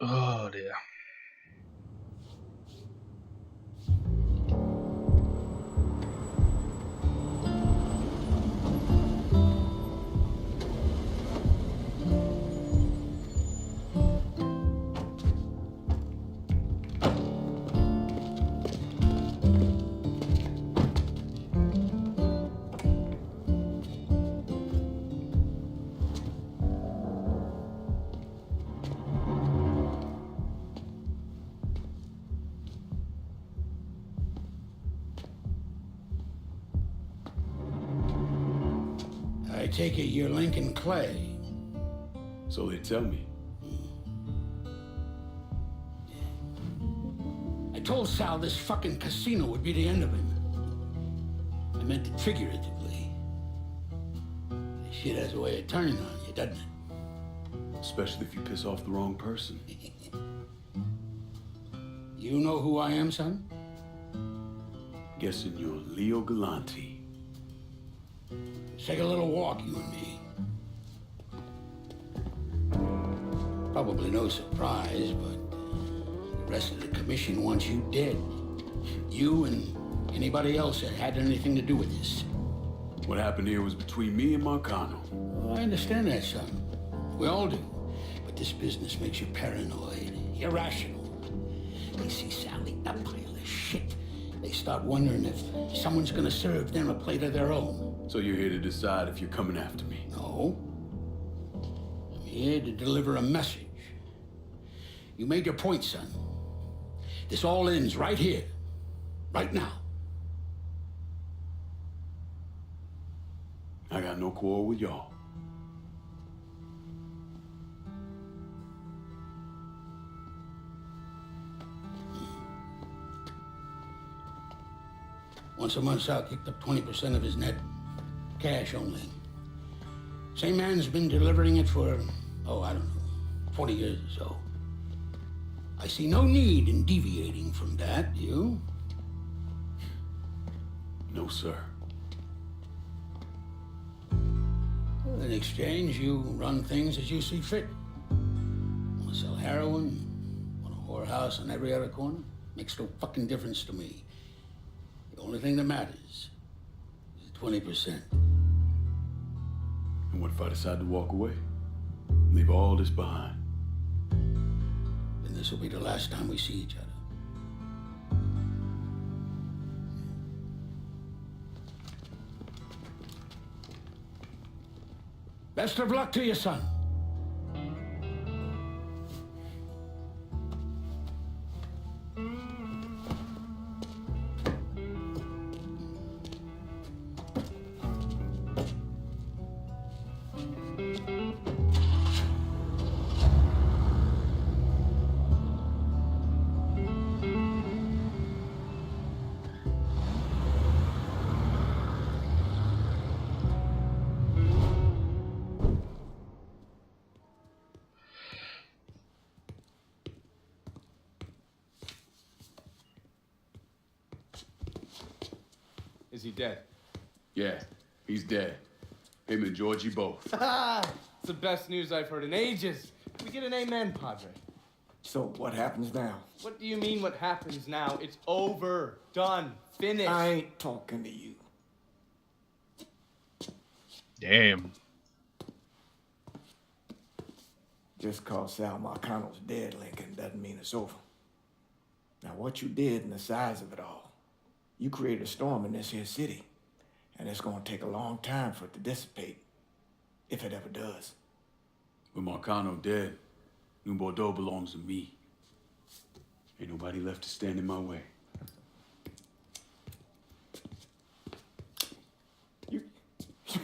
Oh dear. I take it you're Lincoln Clay. So they tell me. I told Sal this fucking casino would be the end of him. I meant it figuratively. This shit has a way of turning on you, doesn't it? Especially if you piss off the wrong person. You know who I am, son? Guessing you're Leo Galante. Let's take a little walk, you and me. Probably no surprise, but the rest of the commission wants you dead. You and anybody else that had anything to do with this. What happened here was between me and Marcano. Oh, I understand that, son. We all do. But this business makes you paranoid, irrational. They see Sally, a pile of shit. They start wondering if someone's gonna serve them a plate of their own. So you're here to decide if you're coming after me? No. I'm here to deliver a message. You made your point, son. This all ends right here, right now. I got no quarrel with y'all. Once a month, Sal kicked up 20% of his net. Cash only. Same man's been delivering it for, I don't know, 40 years or so. I see no need in deviating from that, do you? No, sir. Well, in exchange, you run things as you see fit. Want to sell heroin? Want a whorehouse on every other corner? Makes no fucking difference to me. The only thing that matters is 20%. And what if I decide to walk away? Leave all this behind? Then this will be the last time we see each other. Best of luck to you, son. Is he dead? Yeah, he's dead. Him and Georgie both. It's the best news I've heard in ages. Can we get an amen, Padre? So what happens now? What do you mean what happens now? It's over. Done. Finished. I ain't talking to you. Damn. Just cause Sal Marcano's dead, Lincoln, doesn't mean it's over. Now what you did and the size of it all, you created a storm in this here city, and it's gonna take a long time for it to dissipate, if it ever does. With Marcano dead, New Bordeaux belongs to me. Ain't nobody left to stand in my way. You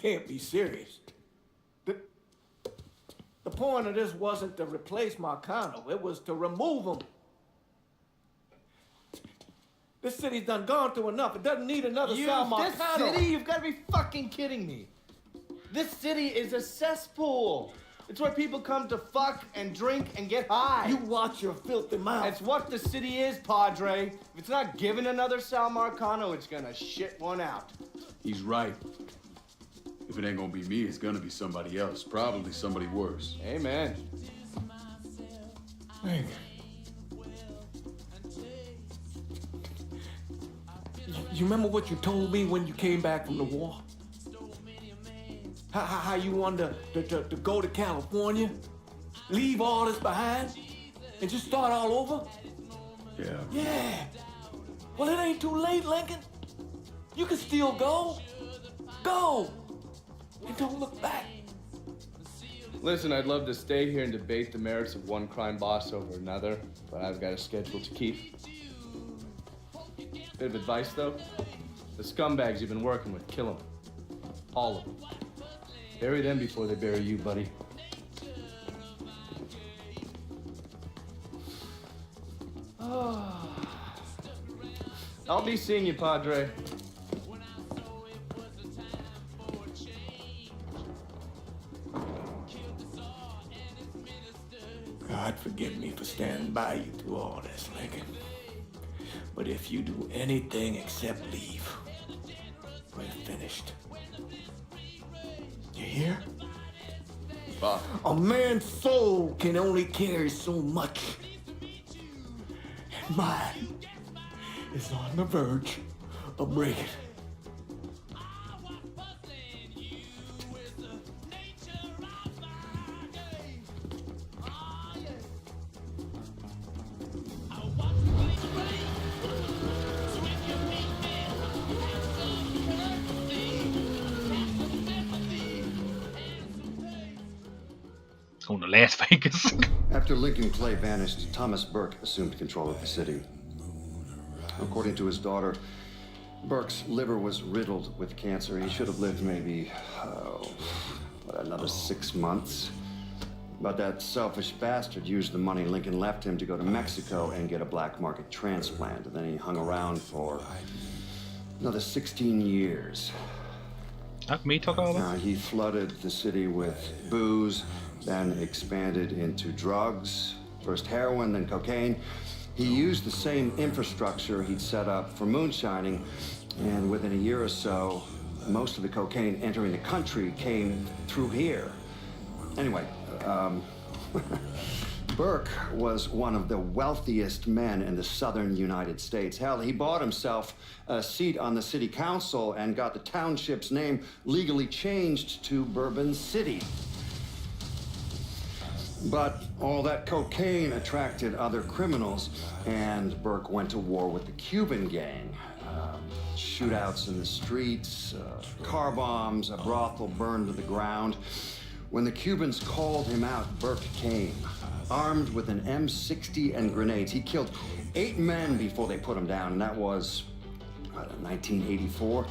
can't be serious. The point of this wasn't to replace Marcano, it was to remove him. This city's done gone through enough. It doesn't need another Sal Marcano. This city? You've got to be fucking kidding me. This city is a cesspool. It's where people come to fuck and drink and get high. You watch your filthy mouth. It's what the city is, Padre. If it's not giving another Sal Marcano, it's gonna shit one out. He's right. If it ain't gonna be me, it's gonna be somebody else. Probably somebody worse. Amen. Hank. You remember what you told me when you came back from the war? How you wanted to go to California, leave all this behind, and just start all over? Yeah. Yeah. Well, it ain't too late, Lincoln. You can still go. Go. And don't look back. Listen, I'd love to stay here and debate the merits of one crime boss over another, but I've got a schedule to keep. Bit of advice, though. The scumbags you've been working with, kill them. All of them. Bury them before they bury you, buddy. I'll be seeing you, Padre. God forgive me for standing by you through all this, Lincoln. But if you do anything except leave, we're finished. You hear? Bob. A man's soul can only carry so much. And mine is on the verge of breaking. On to Las Vegas. After Lincoln Clay vanished, Thomas Burke assumed control of the city. According to his daughter, Burke's liver was riddled with cancer. He should have lived maybe, another 6 months. But that selfish bastard used the money Lincoln left him to go to Mexico and get a black market transplant. And then he hung around for another 16 years. How come he took all that? He flooded the city with booze, then expanded into drugs, first heroin, then cocaine. He used the same infrastructure he'd set up for moonshining, and within a year or so, most of the cocaine entering the country came through here. Anyway, Burke was one of the wealthiest men in the southern United States. Hell, he bought himself a seat on the city council and got the township's name legally changed to Bourbon City. But all that cocaine attracted other criminals, and Burke went to war with the Cuban gang. Shootouts in the streets, car bombs, a brothel burned to the ground. When the Cubans called him out, Burke came, armed with an M60 and grenades. He killed 8 men before they put him down, and that was 1984.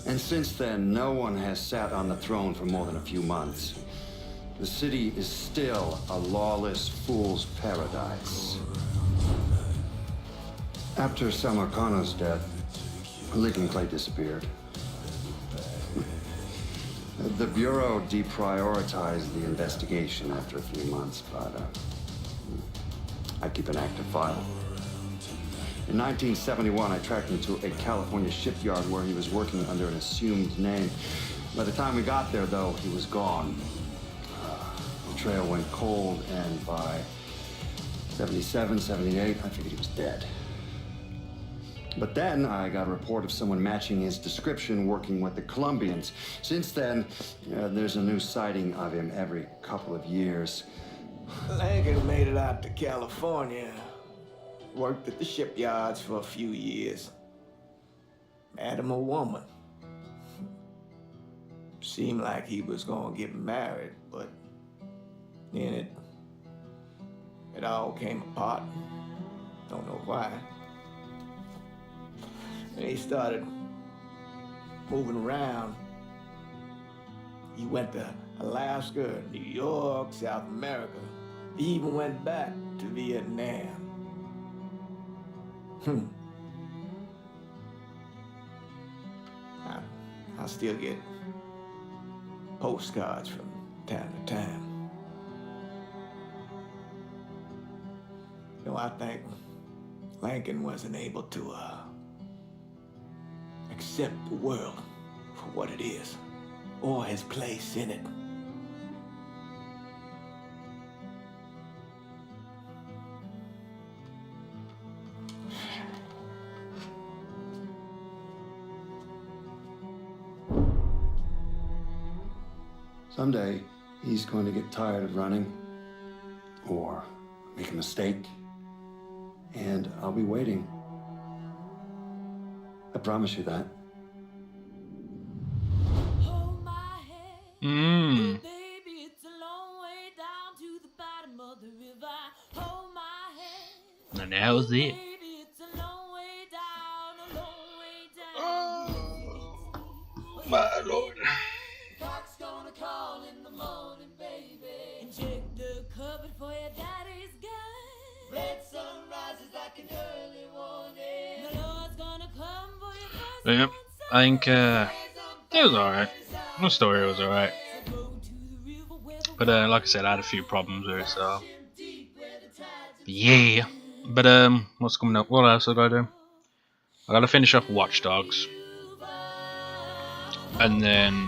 And since then, no one has sat on the throne for more than a few months. The city is still a lawless fool's paradise. After Sal Marcano's death, Lincoln Clay disappeared. The Bureau deprioritized the investigation after a few months, but I keep an active file. In 1971, I tracked him to a California shipyard where he was working under an assumed name. By the time we got there, though, he was gone. The trail went cold, and by 77, 78, I figured he was dead. But then I got a report of someone matching his description working with the Colombians. Since then, there's a new sighting of him every couple of years. Lincoln made it out to California. Worked at the shipyards for a few years. Met him a woman. Seemed like he was gonna get married, but then it all came apart. Don't know why. And he started moving around. He went to Alaska, New York, South America. He even went back to Vietnam. I still get postcards from time to time. You know, I think Lincoln wasn't able to accept the world for what it is, or his place in it. Someday, he's going to get tired of running or make a mistake, and I'll be waiting. I promise you that. Mmm. And that was it. My lord. Doc's gonna call in the morning, baby. And check the cupboard for your daddy's gun. Red sun rises like an early warning. The Lord's gonna come for your first Yeah, I think it was alright. The story was alright. But like I said, I had a few problems with it, so yeah. But what's coming up? What else I gotta do? I gotta finish off Watch Dogs, and then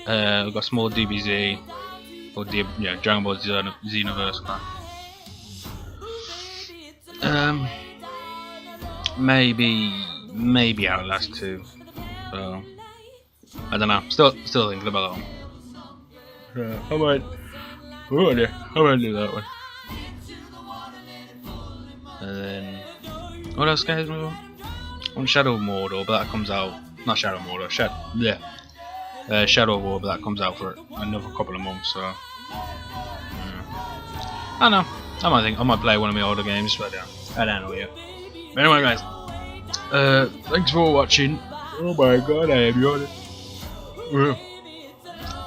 I've got some more DBZ or Dragon Ball Xenoverse. Maybe Outlast 2. So I don't know. Still thinking about that one. I might do that one. And then what else guys? On Shadow of Mordor, but that comes out not Shadow of Mordor. Shadow of War, but that comes out for another couple of months. So I don't know. I might play one of my older games, but I don't know yet. But anyway, guys, thanks for watching. Oh my god, I am yawning.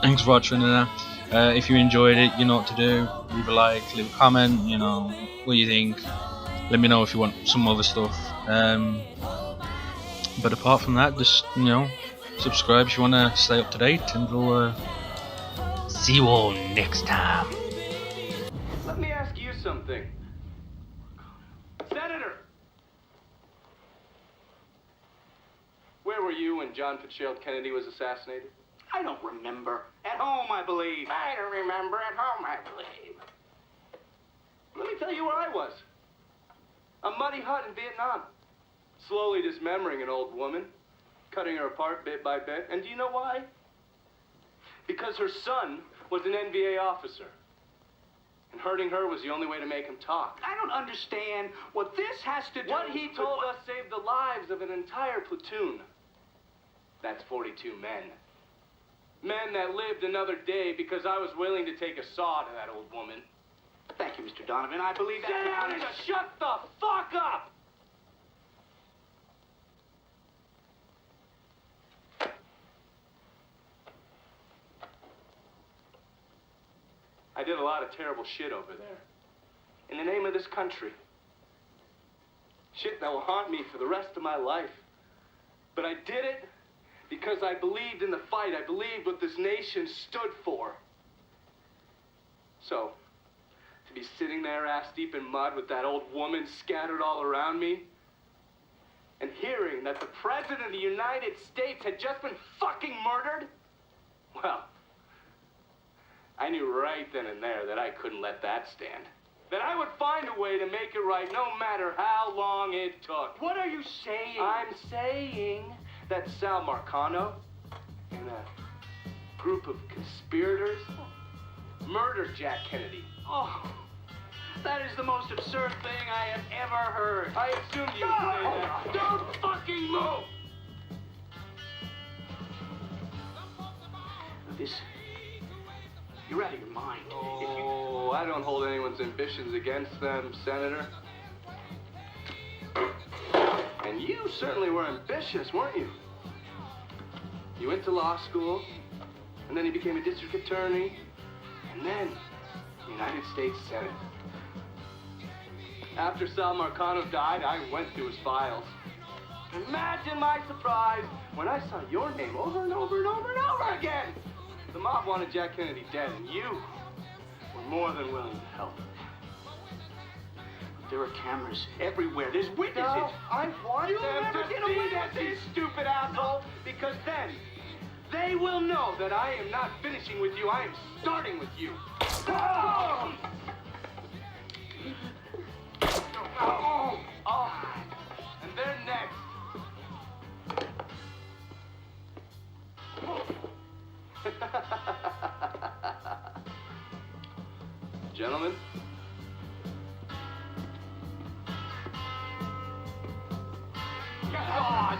Thanks for watching. If you enjoyed it, you know what to do. Leave a like, leave a comment. You know what you think. Let me know if you want some other stuff. But apart from that, just subscribe if you want to stay up to date, and we'll see you all next time. Let me ask you something. Senator! Where were you when John Fitzgerald Kennedy was assassinated? I don't remember. At home, I believe. I don't remember. At home, I believe. Let me tell you where I was. A muddy hut in Vietnam. Slowly dismembering an old woman. Cutting her apart bit by bit. And do you know why? Because her son was an NVA officer. And hurting her was the only way to make him talk. I don't understand what this has to do. What he told us saved the lives of an entire platoon. That's 42 men. Men that lived another day because I was willing to take a saw to that old woman. Thank you, Mr. Donovan. I believe that. Sit down and shut the fuck up! I did a lot of terrible shit over there. In the name of this country. Shit that will haunt me for the rest of my life. But I did it because I believed in the fight. I believed what this nation stood for. So, to be sitting there ass deep in mud with that old woman scattered all around me, and hearing that the President of the United States had just been fucking murdered, well, I knew right then and there that I couldn't let that stand. That I would find a way to make it right no matter how long it took. What are you saying? I'm saying that Sal Marcano and a group of conspirators murdered Jack Kennedy. Oh, that is the most absurd thing I have ever heard. I assume you say that. Don't fucking move! You're out of your mind. Oh, I don't hold anyone's ambitions against them, Senator. And you certainly were ambitious, weren't you? You went to law school, and then you became a district attorney, and then United States Senate. After Sal Marcano died, I went through his files. Imagine my surprise when I saw your name over and over and over and over again. The mob wanted Jack Kennedy dead, and you were more than willing to help. There are cameras everywhere. There's witnesses. No, I want You'll them never to get see away that, with you this. stupid asshole, because then they will know that I am not finishing with you. I am starting with you. Oh! Oh! And they're next. Ha ha ha! Gentlemen. God!